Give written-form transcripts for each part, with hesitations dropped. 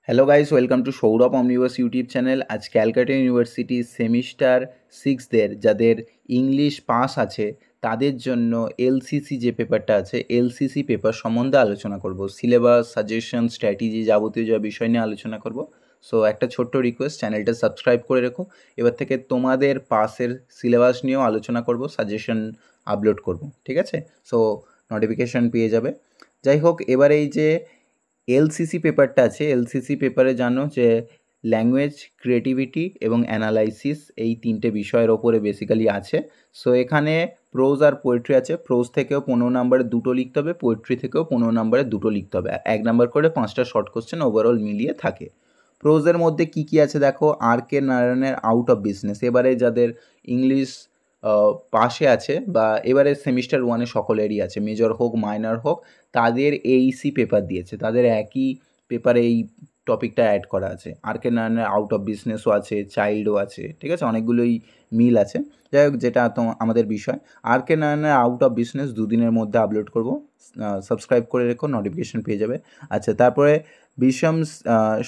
Hello guys, welcome to Sourav omniverse YouTube channel. আজ Calcutta university semester সিক্সদের যাদের English pass আছে তাদের জন্য এলসিসি যে পেপারটা আছে, এলসিসি পেপার সম্বন্ধে আলোচনা করব। সিলেবাস, সাজেশন, স্ট্র্যাটেজি, যাবতীয় যা বিষয় নিয়ে আলোচনা করব। সো একটা ছোট্ট রিকোয়েস্ট, চ্যানেলটা সাবস্ক্রাইব করে রেখো। এবার থেকে তোমাদের পাসের সিলেবাস নিয়েও আলোচনা করব, সাজেশন আপলোড করব, ঠিক আছে? সো নোটিফিকেশান পেয়ে যাবে। যাই হোক, এবার এই যে এলসিসি পেপারটা আছে, এলসিসি পেপারে জানো যে ল্যাঙ্গুয়েজ, ক্রিয়েটিভিটি এবং অ্যানালাইসিস এই তিনটে বিষয়ের ওপরে বেসিক্যালি আছে। সো এখানে প্রোজ আর পোয়েট্রি আছে। প্রোজ থেকেও 15 নাম্বারে দুটো লিখতে হবে, পোয়েট্রি থেকেও 15 নাম্বারে দুটো লিখতে হবে। 1 নাম্বার করে 5টা শর্ট কোশ্চেন ওভারঅল মিলিয়ে থাকে। প্রোজের মধ্যে কি কি আছে দেখো, আর কে নারায়ণের আউট অফ বিজনেস। এবারে যাদের ইংলিশ পাশে আছে বা এবারে সেমিস্টার ওয়ানে সকলেরই আছে, মেজর হোক মাইনর হোক, তাদের এইসি পেপার দিয়েছে, তাদের একই পেপারে এই টপিকটা অ্যাড করা আছে। আর কে নারায়ণের আউট অফ বিজনেসও আছে, চাইল্ডও আছে, ঠিক আছে, অনেকগুলোই মিল আছে। যাই হোক, যেটা তো আমাদের বিষয়, আর কে নারায়ণের আউট অফ বিজনেস দুদিনের মধ্যে আপলোড করব। সাবস্ক্রাইব করে রেখো, নোটিফিকেশান পেয়ে যাবে। আচ্ছা, তারপরে বিষম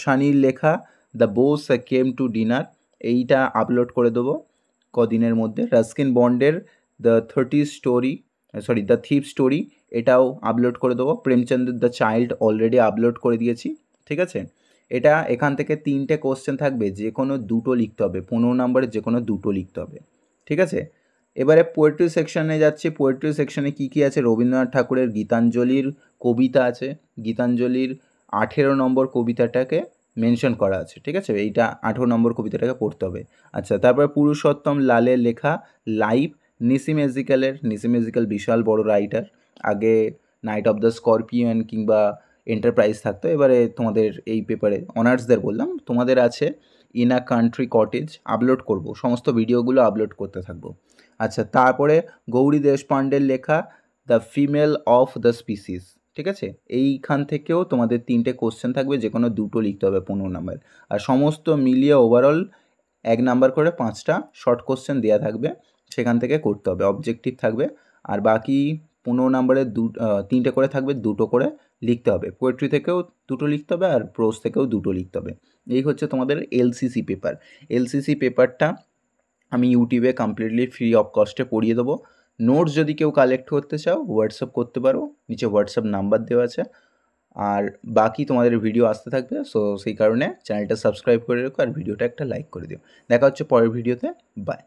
শানির লেখা the Bose came to dinner, এইটা আপলোড করে দেবো কদিনের মধ্যে। রাস্কিন বন্ডের দ্য দ্য থিপ স্টোরি, এটাও আপলোড করে দেবো। প্রেমচন্দের দ্য চাইল্ড অলরেডি আপলোড করে দিয়েছি, ঠিক আছে। এটা এখান থেকে 3টে কোশ্চেন থাকবে, যে কোনো দুটো লিখতে হবে, 15 নম্বরের যে কোনো দুটো লিখতে হবে, ঠিক আছে। এবারে পোয়েট্রি সেকশনে যাচ্ছি। পোয়েট্রি সেকশনে কী কী আছে, রবীন্দ্রনাথ ঠাকুরের গীতাঞ্জলির কবিতা আছে। গীতাঞ্জলির 18 নম্বর কবিতাটাকে মেনশন করা আছে, ঠিক আছে, এইটা 18 নম্বর কবিতাটাকে পড়তে হবে। আচ্ছা, তারপরে পুরুষোত্তম লালের লেখা লাইভ। নিসিম এজিক্যাল বিশাল বড় রাইটার। আগে নাইট অফ দ্য স্করপিয়ন কিংবা এন্টারপ্রাইজ থাকতো, এবারে তোমাদের এই পেপারে অনার্সদের বললাম, তোমাদের আছে in a country cottage. Upload করব, সমস্ত ভিডিওগুলো আপলোড করতে থাকবো। আচ্ছা, তারপরে গৌরী দেশপান্ডের লেখা the female of the species, ঠিক আছে। এইখান থেকেও তোমাদের 3টে কোশ্চেন থাকবে, যে কোনো দুটো লিখতে হবে 15 নাম্বার। আর সমস্ত মিলিয়ে ওভারঅল 1 নাম্বার করে 5টা শর্ট কোশ্চেন দেওয়া থাকবে, সেখান থেকে করতে হবে, অবজেক্টিভ থাকবে। আর বাকি 15 নাম্বারে 3টে করে থাকবে, দুটো করে লিখতে হবে। পোয়েট্রি থেকেও দুটো লিখতে হবে আর প্রোজ থেকেও দুটো লিখতে হবে। এই হচ্ছে তোমাদের এলসিসি পেপার। এলসিসি পেপারটা আমি ইউটিউবে কমপ্লিটলি ফ্রি অফ কস্টে পড়িয়ে দেবো। নোটস যদি কেউ কালেক্ট করতে চাও হোয়াটসঅ্যাপ করতে পারো, নিচে হোয়াটসঅ্যাপ নাম্বার দেওয়া আছে। আর বাকি তোমাদের ভিডিও আসতে থাকবে, সো সেই কারণে চ্যানেলটা সাবস্ক্রাইব করে রেখো আর ভিডিওটা একটা লাইক করে দিও। দেখা হচ্ছে পরের ভিডিওতে। বাই।